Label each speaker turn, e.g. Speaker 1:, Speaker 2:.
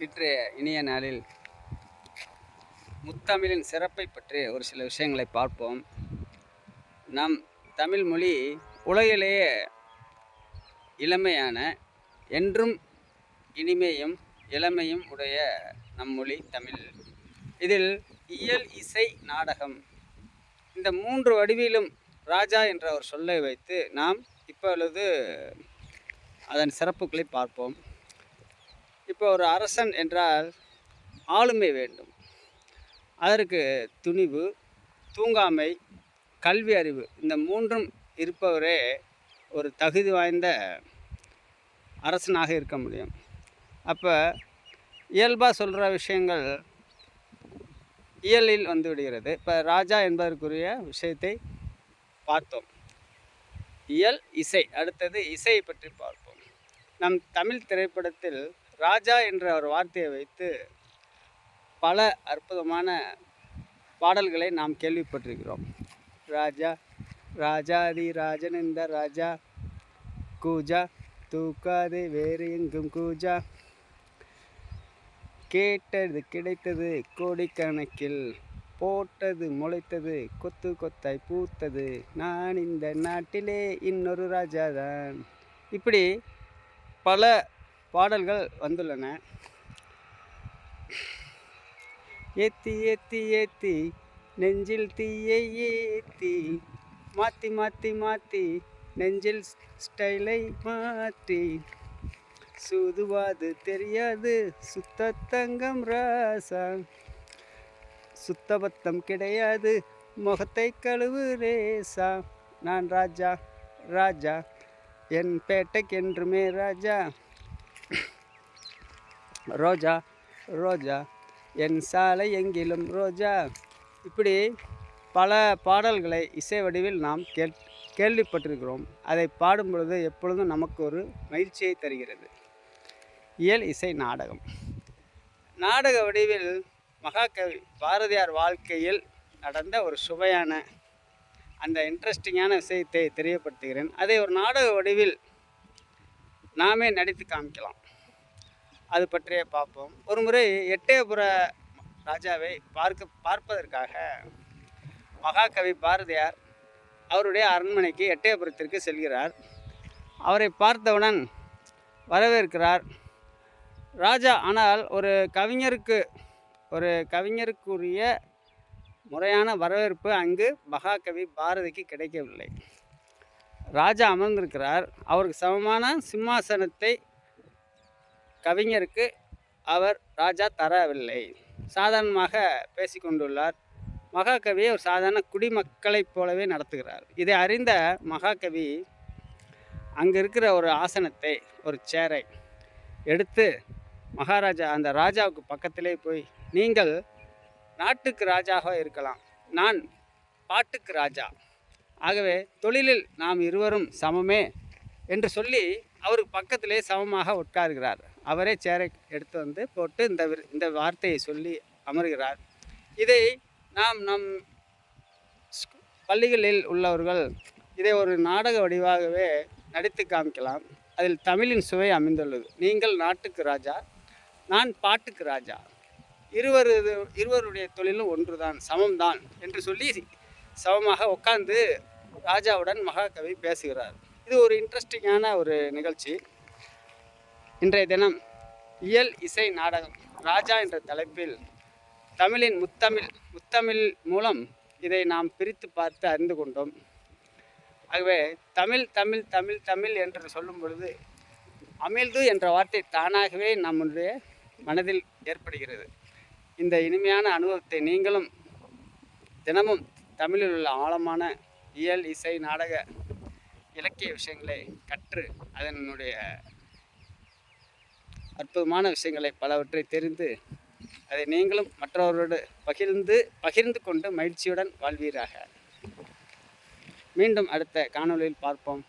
Speaker 1: இன்றைய இனிய நாளில் முத்தமிழின் சிறப்பை பற்றி ஒரு சில விஷயங்களை பார்ப்போம். நம் தமிழ் மொழி உலகிலேயே இளமையான, என்றும் இனிமையும் இளமையும் உடைய நம் மொழி தமிழ். இதில் இயல், இசை, நாடகம் இந்த 3 வடிவிலும் ராஜா என்ற ஒரு சொல்லை வைத்து நாம் இப்பொழுது அதன் சிறப்புகளை பார்ப்போம். இப்போ ஒரு அரசன் என்றால் ஆளுமை வேண்டும். அதற்கு துணிவு, தூங்காமை, கல்வி அறிவு இந்த 3ம் இருப்பவரே ஒரு தகுதி வாய்ந்த அரசனாக இருக்க முடியும். அப்போ இயல்பாக சொல்கிற விஷயங்கள் இயலில் வந்து விடுகிறது. இப்போ ராஜா என்பதற்குரிய விஷயத்தை பார்த்தோம். இயல், இசை. அடுத்தது இசையை பற்றி பார்ப்போம். நம் தமிழ் திரைப்படத்தில் ராஜா என்ற ஒரு வார்த்தையை வைத்து பல அற்புதமான பாடல்களை நாம் கேள்விப்பட்டிருக்கிறோம். ராஜா ராஜாதி ராஜன் இந்த ராஜா, கூஜா தூக்காதே வேறு எங்கும் கூஜா, கேட்டது கிடைத்தது கோடிக்கணக்கில், போட்டது முளைத்தது கொத்து கொத்தாய் பூத்தது, நான் இந்த நாட்டிலே இன்னொரு ராஜாதான். இப்படி பல பாடல்கள் வந்துள்ளன. ஏத்தி ஏத்தி ஏத்தி நெஞ்சில் தீயை ஏத்தி, மாற்றி மாற்றி மாற்றி நெஞ்சில் ஸ்டைலை மாற்றி, சூதுவாது தெரியாது சுத்த தங்கம் ராசா, சுத்தபத்தம் கிடையாது முகத்தை கழுவு ரேசா, நான் ராஜா ராஜா என் பேட்டைக்கென்றுமே ராஜா, ரோஜா ரோஜா என் சாலை எங்கிலும் ரோஜா. இப்படி பல பாடல்களை இசை வடிவில் நாம் கேள்விப்பட்டிருக்கிறோம். அதை பாடும் பொழுது எப்பொழுதும் நமக்கு ஒரு மகிழ்ச்சியை தருகிறது. இயல், இசை, நாடகம். நாடக வடிவில் மகாகவி பாரதியார் வாழ்க்கையில் நடந்த ஒரு சுவையான அந்த இன்ட்ரெஸ்டிங்கான விஷயத்தை தெரியப்படுத்துகிறேன். அதை ஒரு நாடக வடிவில் நாமே நடித்து காமிக்கலாம். அது பற்றியே பார்ப்போம். ஒரு முறை எட்டயபுர ராஜாவை பார்ப்பதற்காக மகாகவி பாரதியார் அவருடைய அரண்மனைக்கு எட்டயபுரத்திற்கு செல்கிறார். அவரை பார்த்தவுடன் வரவேற்கிறார் ராஜா. ஆனால் ஒரு கவிஞருக்குரிய முறையான வரவேற்பு அங்கு மகாகவி பாரதிக்கு கிடைக்கவில்லை. ராஜா அமர்ந்திருக்கிறார். அவருக்கு சமமான சிம்மாசனத்தை கவிஞருக்கு ராஜா தரவில்லை. சாதாரணமாக பேசிக்கொண்டுள்ளார். மகாகவியை ஒரு சாதாரண குடிமக்களைப் போலவே நடத்துகிறார். இதை அறிந்த மகாகவி அங்கே இருக்கிற ஒரு ஆசனத்தை, ஒரு சேரை எடுத்து மகாராஜா அந்த ராஜாவுக்கு பக்கத்திலே போய், நீங்கள் நாட்டுக்கு ராஜாவாக இருக்கலாம், நான் பாட்டுக்கு ராஜா, ஆகவே தொழிலில் நாம் இருவரும் சமமே என்று சொல்லி அவருக்கு பக்கத்திலே சமமாக உட்காருகிறார். அவரே சேரை எடுத்து வந்து போட்டு இந்த வார்த்தையை சொல்லி அமர்கிறார். இதை நம் பள்ளிகளில் உள்ளவர்கள் இதை ஒரு நாடக வடிவாகவே நடித்து காமிக்கலாம். அதில் தமிழின் சுவை அமைந்துள்ளது. நீங்கள் நாட்டுக்கு ராஜா, நான் பாட்டுக்கு ராஜா, இருவருடைய தொழிலும் ஒன்றுதான், சமம்தான் என்று சொல்லி சமமாக உட்கார்ந்து ராஜாவுடன் மகாகவி பேசுகிறார். இது ஒரு இன்ட்ரெஸ்டிங்கான ஒரு நிகழ்ச்சி. இன்றைய தினம் இயல், இசை, நாடகம், ராஜா என்ற தலைப்பில் தமிழின் முத்தமிழ் மூலம் இதை நாம் பிரித்து பார்த்து அறிந்து கொண்டோம். ஆகவே தமிழ் தமிழ் தமிழ் தமிழ் என்று சொல்லும் பொழுது அமிழ்து என்ற வார்த்தை தானாகவே நம்முடைய மனதில் ஏற்படுகிறது. இந்த இனிமையான அனுபவத்தை நீங்களும் தினமும் தமிழில் உள்ள ஆழமான இயல், இசை, நாடக, இலக்கிய விஷயங்களை கற்று அதனுடைய அற்புதமான விஷயங்களை பலவற்றை தெரிந்து அதை நீங்களும் மற்றவர்களோடு பகிர்ந்து கொண்டு மகிழ்ச்சியுடன் வாழ்வீராக. மீண்டும் அடுத்த காணொளியில் பார்ப்போம்.